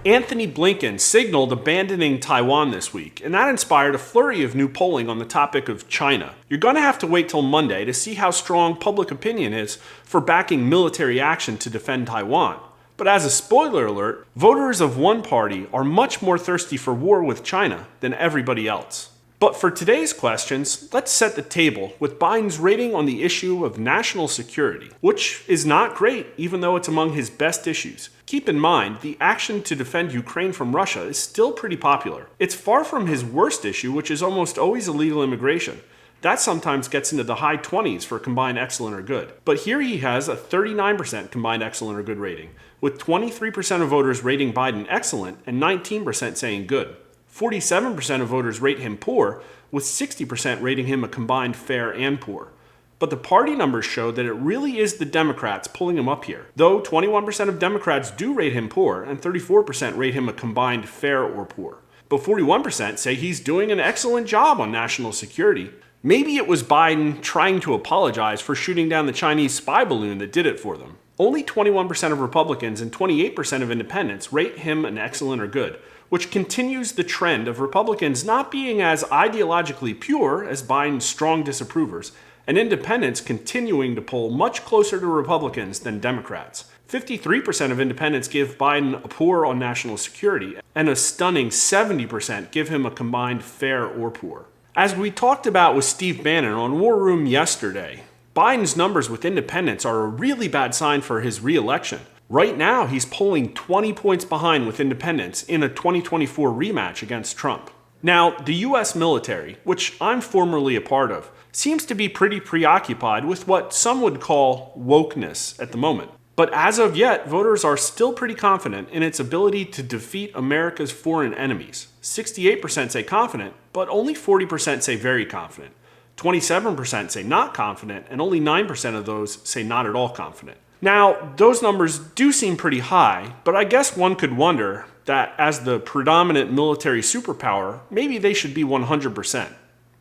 Anthony Blinken signaled abandoning Taiwan this week, and that inspired a flurry of new polling on the topic of China. You're going to have to wait till Monday to see how strong public opinion is for backing military action to defend Taiwan. But as a spoiler alert, voters of one party are much more thirsty for war with China than everybody else. But for today's questions, let's set the table with Biden's rating on the issue of national security, which is not great even though it's among his best issues. Keep in mind, the action to defend Ukraine from Russia is still pretty popular. It's far from his worst issue, which is almost always illegal immigration. That sometimes gets into the high 20s for combined excellent or good. But here he has a 39% combined excellent or good rating, with 23% of voters rating Biden excellent and 19% saying good. 47% of voters rate him poor, with 60% rating him a combined fair and poor. But the party numbers show that it really is the Democrats pulling him up here. Though 21% of Democrats do rate him poor, and 34% rate him a combined fair or poor. But 41% say he's doing an excellent job on national security. Maybe it was Biden trying to apologize for shooting down the Chinese spy balloon that did it for them. Only 21% of Republicans and 28% of independents rate him an excellent or good, which continues the trend of Republicans not being as ideologically pure as Biden's strong disapprovers, and independents continuing to poll much closer to Republicans than Democrats. 53% of independents give Biden a poor on national security, and a stunning 70% give him a combined fair or poor. As we talked about with Steve Bannon on War Room yesterday, Biden's numbers with independents are a really bad sign for his re-election. Right now, he's polling 20 points behind with independents in a 2024 rematch against Trump. Now, the U.S. military, which I'm formerly a part of, seems to be pretty preoccupied with what some would call wokeness at the moment. But as of yet, voters are still pretty confident in its ability to defeat America's foreign enemies. 68% say confident, but only 40% say very confident. 27% say not confident, and only 9% of those say not at all confident. Now, those numbers do seem pretty high, but I guess one could wonder that as the predominant military superpower, maybe they should be 100%.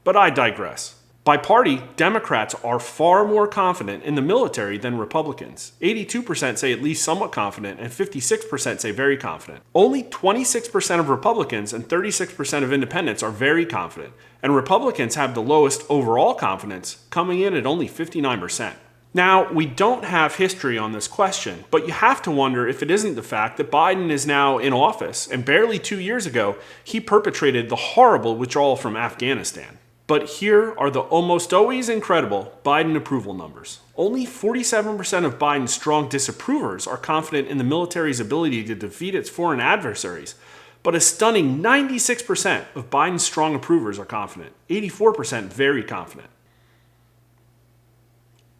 But I digress. By party, Democrats are far more confident in the military than Republicans. 82% say at least somewhat confident, and 56% say very confident. Only 26% of Republicans and 36% of independents are very confident, and Republicans have the lowest overall confidence, coming in at only 59%. Now, we don't have history on this question, but you have to wonder if it isn't the fact that Biden is now in office, and barely 2 years ago, he perpetrated the horrible withdrawal from Afghanistan. But here are the almost always incredible Biden approval numbers. Only 47% of Biden's strong disapprovers are confident in the military's ability to defeat its foreign adversaries, but a stunning 96% of Biden's strong approvers are confident, 84% very confident.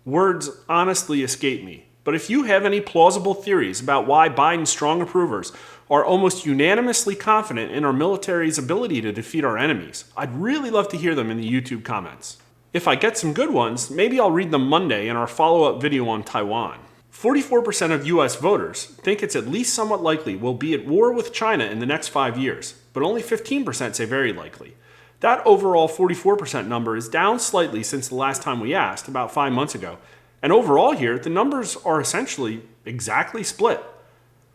Words honestly escape me, but if you have any plausible theories about why Biden's strong approvers are almost unanimously confident in our military's ability to defeat our enemies, I'd really love to hear them in the YouTube comments. If I get some good ones, maybe I'll read them Monday in our follow-up video on Taiwan. 44% of US voters think it's at least somewhat likely we'll be at war with China in the next 5 years, but only 15% say very likely. That overall 44% number is down slightly since the last time we asked, about 5 months ago. And overall here, the numbers are essentially exactly split.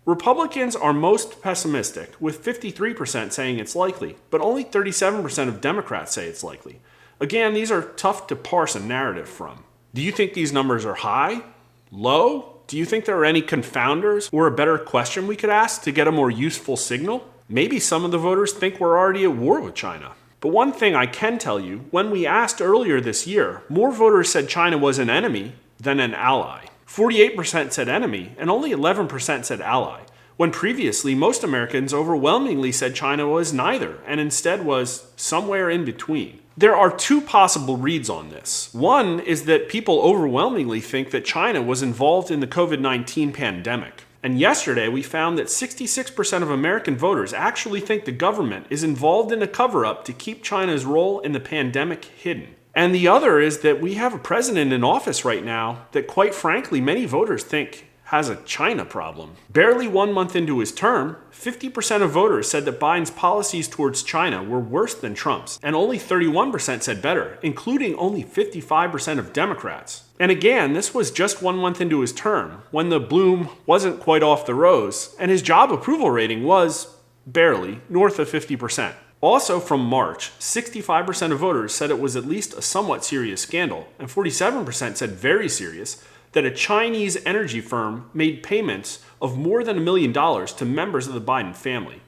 Republicans are most pessimistic, with 53% saying it's likely, but only 37% of Democrats say it's likely. Again, these are tough to parse a narrative from. Do you think these numbers are high? Low? Do you think there are any confounders or a better question we could ask to get a more useful signal? Maybe some of the voters think we're already at war with China. But one thing I can tell you, when we asked earlier this year, more voters said China was an enemy than an ally. 48% said enemy, and only 11% said ally, when previously most Americans overwhelmingly said China was neither, and instead was somewhere in between. There are two possible reads on this. One is that people overwhelmingly think that China was involved in the COVID-19 pandemic. And yesterday we found that 66% of American voters actually think the government is involved in a cover-up to keep China's role in the pandemic hidden. And the other is that we have a president in office right now that, quite frankly, many voters think has a China problem. Barely 1 month into his term, 50% of voters said that Biden's policies towards China were worse than Trump's, and only 31% said better, including only 55% of Democrats. And again, this was just 1 month into his term, when the bloom wasn't quite off the rose, and his job approval rating was, barely, north of 50%. Also from March, 65% of voters said it was at least a somewhat serious scandal, and 47% said very serious, that a Chinese energy firm made payments of more than $1 million to members of the Biden family.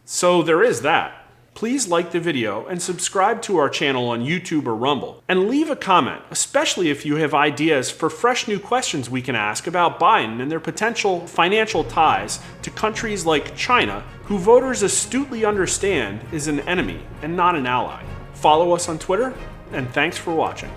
So there is that. Please like the video and subscribe to our channel on YouTube or Rumble. And leave a comment, especially if you have ideas for fresh new questions we can ask about Biden and their potential financial ties to countries like China, who voters astutely understand is an enemy and not an ally. Follow us on Twitter, and thanks for watching.